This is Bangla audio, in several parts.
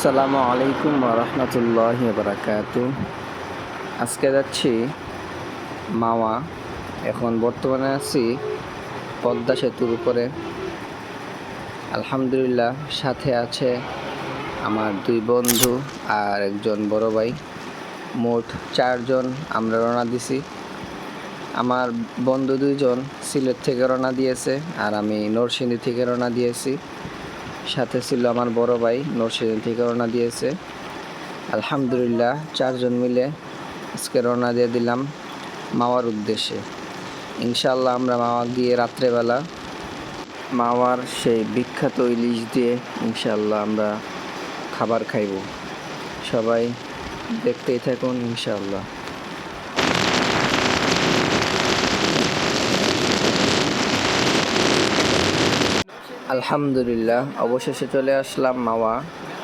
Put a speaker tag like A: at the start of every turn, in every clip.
A: আসসালামু আলাইকুম ওয়া রাহমাতুল্লাহি ওয়া বারাকাতুহু। আজকে যাচ্ছি মাওয়া। এখন বর্তমানে আছি পদ্মা সেতুর উপরে। আলহামদুলিল্লাহ, সাথে আছে আমার দুই বন্ধু আর একজন বড় ভাই। মোট 4 জন আমরা রওনা দিছি। আমার বন্ধু দুইজন সিলেট থেকে রওনা দিয়েছে আর আমি নরসিংদী থেকে রওনা দিয়েছি। সাথে ছিল আমার বড় ভাই, নরসিংদী থেকে রওনা দিয়েছে। আলহামদুলিল্লাহ, 4 জন মিলে আজকে রওনা দিয়ে দিলাম মাওয়ার উদ্দেশ্যে। ইনশাআল্লাহ আমরা মাওয়া গিয়ে রাত্রেবেলা মাওয়ার সেই বিখ্যাত ইলিশ দিয়ে ইনশাআল্লাহ আমরা খাবার খাইব। সবাই দেখতেই থাকুন ইনশাআল্লাহ। আলহামদুলিল্লাহ, অবশেষে চলে আসলাম মাওয়া।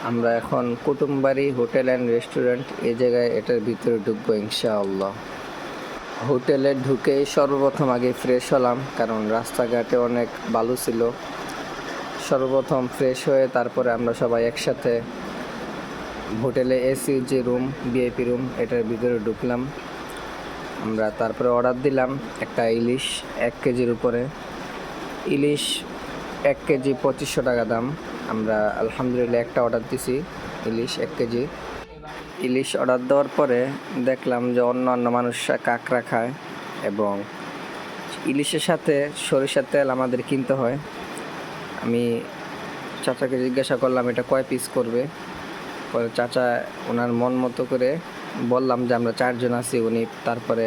A: আমরা এখন কুটুমবাড়ি হোটেল অ্যান্ড রেস্টুরেন্ট, এই জায়গায় এটার ভিতরে ঢুকবো ইনশাআল্লাহ। হোটেলে ঢুকেই সর্বপ্রথম আগে ফ্রেশ হলাম, কারণ রাস্তাঘাটে অনেক বালু ছিল। সর্বপ্রথম ফ্রেশ হয়ে তারপরে আমরা সবাই একসাথে হোটেলে এসি যে রুম, ভিআইপি রুম, এটার ভিতরে ঢুকলাম। আমরা তারপরে অর্ডার দিলাম একটা ইলিশ 1 কেজির উপরে। ইলিশ 1 কেজি 2500 টাকা দাম। আমরা আলহামদুলিল্লাহ একটা অর্ডার দিছি ইলিশ 1 কেজি। ইলিশ অর্ডার দেওয়ার পরে দেখলাম যে অন্য মানুষরা কাঁকড়া খায় এবং ইলিশের সাথে সরিষার তেল আমাদের কিনতে হয়। আমি চাচাকে জিজ্ঞাসা করলাম এটা কয় পিস করবে। পরে চাচা ওনার মন মতো করে বললাম যে আমরা 4 জন আছি, উনি তারপরে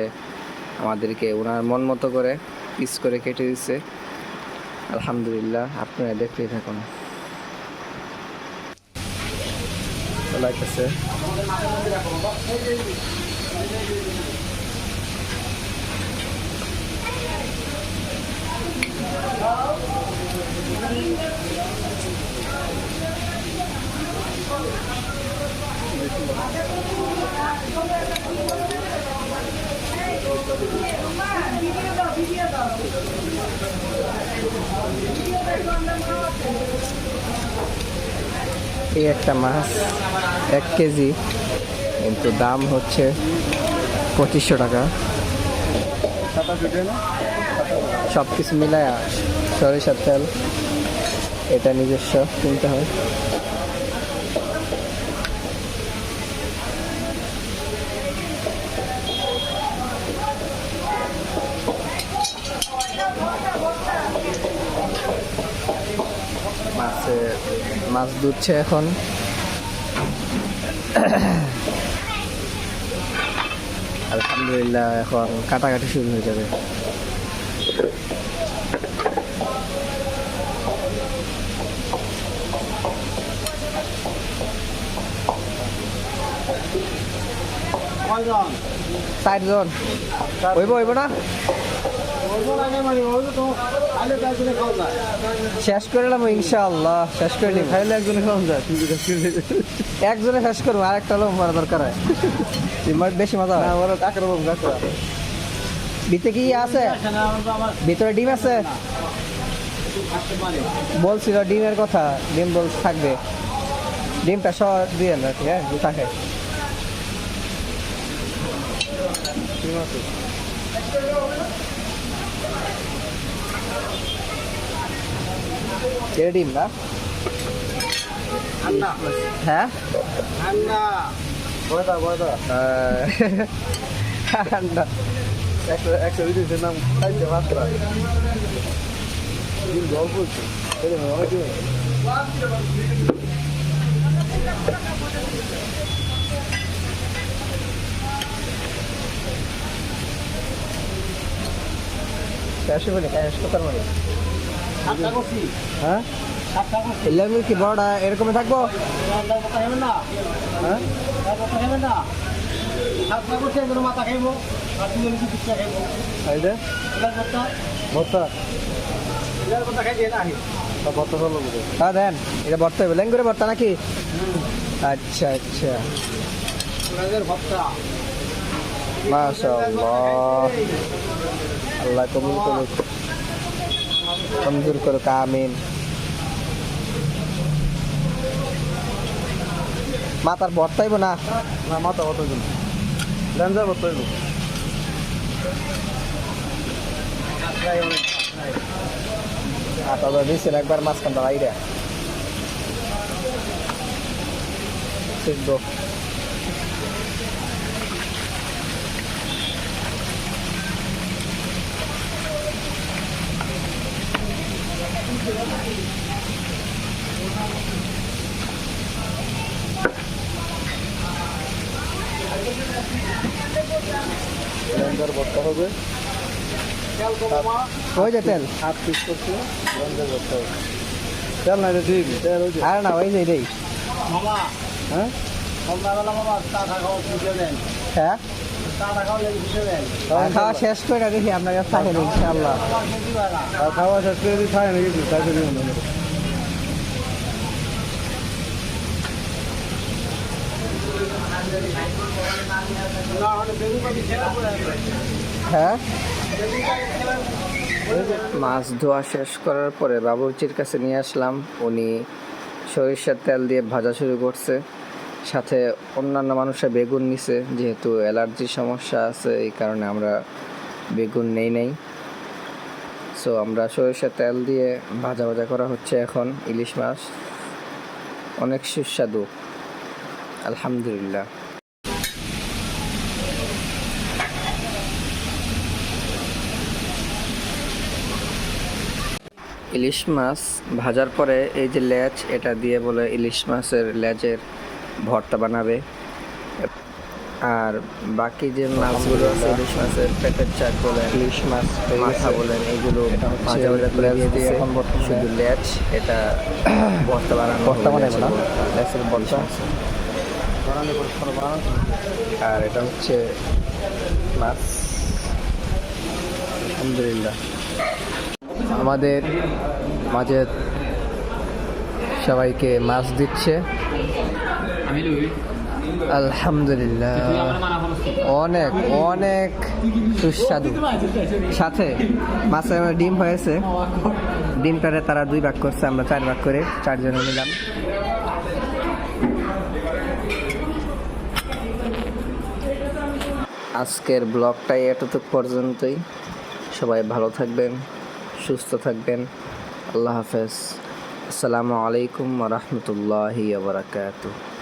A: আমাদেরকে ওনার মন মতো করে পিস করে কেটে দিচ্ছে। আলহামদুলিল্লাহ, আপনারা দেখতেই থাকুন। লাগতেছে এই একটা মাছ 1 কেজি, কিন্তু দাম হচ্ছে 2500 টাকা। সব কিছু মিলায় সরিষার তেল এটা নিজস্ব কিনতে হয়। মাছ ধুচ্ছে এখন। আলহামদুলিল্লাহ, এখন কাটাকাটি শুরু হয়ে যাবে। চারজন হইব না? শেষ করে নিলাম ইনশাআল্লাহ, শেষ করে নিই। খাইলে একজনে খাওয়া যায়, একজনে শেষ করবো, আর একটা লোক মারা দরকার হয়। বেশি মজা হয়। ভিতরে কি আছে? ভিতরে ডিম আছে বলছিল, ডিমের কথা। ডিম থাকবে, ডিমটা সহ দিয়ে না, ঠিক আছে থাকে। ডিম না? হ্যাঁ, নাম খাইছে মাত্রা ডিম গল্প হ্যাঁ, এলামের কি বড়টা এরকম থাকবো? হ্যাঁ, দেন এটা ভর্তা হবে, লেং করে ভর্তা নাকি? আচ্ছা আচ্ছা, মাশাআল্লাহ, আল্লাহ কবুল করুক, মঞ্জুর করুক, আমিন। মাথার ভর্তাইব না?
B: না মাথা কত জন লেন্সার কত হইব
A: আটা দিয়েছেন একবার মাঝখানটা বাইরে শিখবো।
B: লেন্সার ভর্তা হবে
A: ওই যে তেল
B: 7 পিস করছে লেন্সার ভর্তা হবে তেল নাই রে ঠিক তেল ওই যে
A: আর না ওই যে এটাই।
B: মামা হ্যাঁ সন্ধ্যাবেলা মামা চা খাওয়া বুঝে দেন
A: হ্যাঁ
B: চা খাওয়া লেগে বুঝে দেন
A: খাওয়া শেষ করে দেখি আপনার কাছে থাকে ইনশাআল্লাহ।
B: আর খাওয়া শেষ করে দিই খায় নাকি তাই জন্য
A: হ্যাঁ মাছ ধোয়া শেষ করার পরে বাবুর্চির কাছে নিয়ে আসলাম। উনি সরিষার তেল দিয়ে ভাজা শুরু করছে, সাথে অন্যান্য মানুষরা বেগুন নিছে। যেহেতু অ্যালার্জির সমস্যা আছে এই কারণে আমরা বেগুন নেই নাই। সো আমরা সরিষার তেল দিয়ে ভাজা ভাজা করা হচ্ছে এখন ইলিশ মাছ। অনেক সুস্বাদু আলহামদুলিল্লাহ। ইলিশ মাছ ভাজার পরে এই যে লেজ, এটা দিয়ে বলে ইলিশ মাছের লেজের ভর্তা বানাবে। আর বাকি যে মাছগুলো আছে ইলিশ মাছের পেটের চাক বলেন, ইলিশ মাছ মাথা বলেন, এইগুলো ভাজা ভাজা করে দিয়ে এখন শুধু লেজ এটা ভর্তা বানানো, ভর্তা বানাবো না, লেজের ভর্তা। আর এটা হচ্ছে মাছ। আলহামদুলিল্লাহ আমাদের মাঝে সবাইকে মাছ দিচ্ছে। আলহামদুলিল্লাহ অনেক অনেক সুস্বাদু। সাথে মাছের ডিম হয়েছে, ডিমটারে তারা 2 ভাগ করছে, আমরা 4 ভাগ করে 4 জনে নিলাম। আজকের ব্লগটাই এতটুকু পর্যন্তই। সবাই ভালো থাকবেন, সুস্থ থাকবেন। আল্লাহ হাফেজ। আসসালামু আলাইকুম ওয়া রাহমাতুল্লাহি ওয়া বারাকাতুহু।